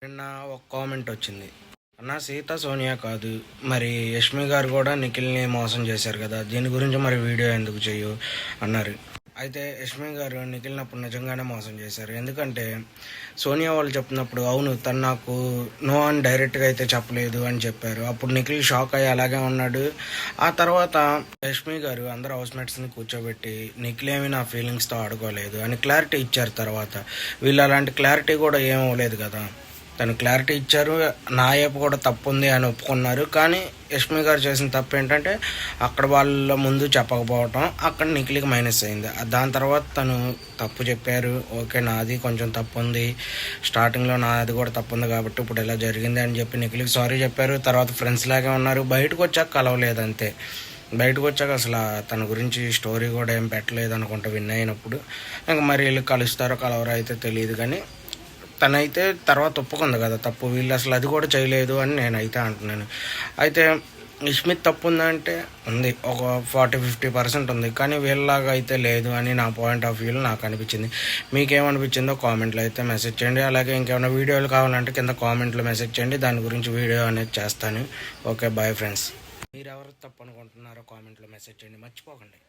నిన్న ఒక కామెంట్ వచ్చింది. అన్న సీత సోనియా కాదు, మరి యష్మి గారు కూడా నిఖిల్ని మోసం చేశారు కదా, దీని గురించి మరి వీడియో ఎందుకు చెయ్యు అన్నారు. అయితే యష్మి గారు నిఖిల్ని అప్పుడు నిజంగానే మోసం చేశారు. ఎందుకంటే సోనియా వాళ్ళు చెప్పినప్పుడు అవును తను నాకు నో అని డైరెక్ట్గా అయితే చెప్పలేదు అని చెప్పారు. అప్పుడు నిఖిల్ షాక్ అయ్యి అలాగే ఉన్నాడు. ఆ తర్వాత యష్మి గారు అందరు హౌస్మేట్స్ని కూర్చోబెట్టి నిఖిల్ ఏమి నా ఫీలింగ్స్తో ఆడుకోలేదు అని క్లారిటీ ఇచ్చారు. తర్వాత వీళ్ళు అలాంటి క్లారిటీ కూడా ఏం అవ్వలేదు కదా, తను క్లారిటీ ఇచ్చారు. నా వైపు కూడా తప్పు ఉంది అని ఒప్పుకున్నారు. కానీ యష్మి గారు చేసిన తప్పు ఏంటంటే అక్కడ వాళ్ళ ముందు చెప్పకపోవటం, అక్కడ నిఖిల్కి మైనస్ అయింది. దాని తర్వాత తను తప్పు చెప్పారు. ఓకే నాది కొంచెం తప్పు ఉంది, స్టార్టింగ్లో నాది కూడా తప్పు ఉంది కాబట్టి ఇప్పుడు ఇలా జరిగింది అని చెప్పి నిఖిల్కి సారీ చెప్పారు. తర్వాత ఫ్రెండ్స్ లాగే ఉన్నారు. బయటకు వచ్చాక కలవలేదు అంతే. బయటకు వచ్చాక అసలు తన గురించి స్టోరీ కూడా ఏం పెట్టలేదు అనుకుంటా విన్ అయినప్పుడు. ఇంకా మరి వీళ్ళు కలుస్తారో కలవరో అయితే తెలియదు. కానీ తనైతే తర్వాత ఒప్పుకుంది కదా తప్పు, వీళ్ళు అసలు అది కూడా చేయలేదు అని నేనైతే అంటున్నాను. అయితే ఇష్మిత్ తప్పు ఉందంటే ఉంది, ఒక 40-50% ఉంది. కానీ వీళ్ళలాగా అయితే లేదు అని నా పాయింట్ ఆఫ్ వ్యూలో నాకు అనిపించింది. మీకేమనిపించిందో కామెంట్లో అయితే మెసేజ్ చేయండి. అలాగే ఇంకేమైనా వీడియోలు కావాలంటే కింద కామెంట్లో మెసేజ్ చేయండి, దాని గురించి వీడియో అనేది చేస్తాను. Okay bye friends. మీరు ఎవరు తప్పు అనుకుంటున్నారో కామెంట్లో మెసేజ్ చేయండి, మర్చిపోకండి.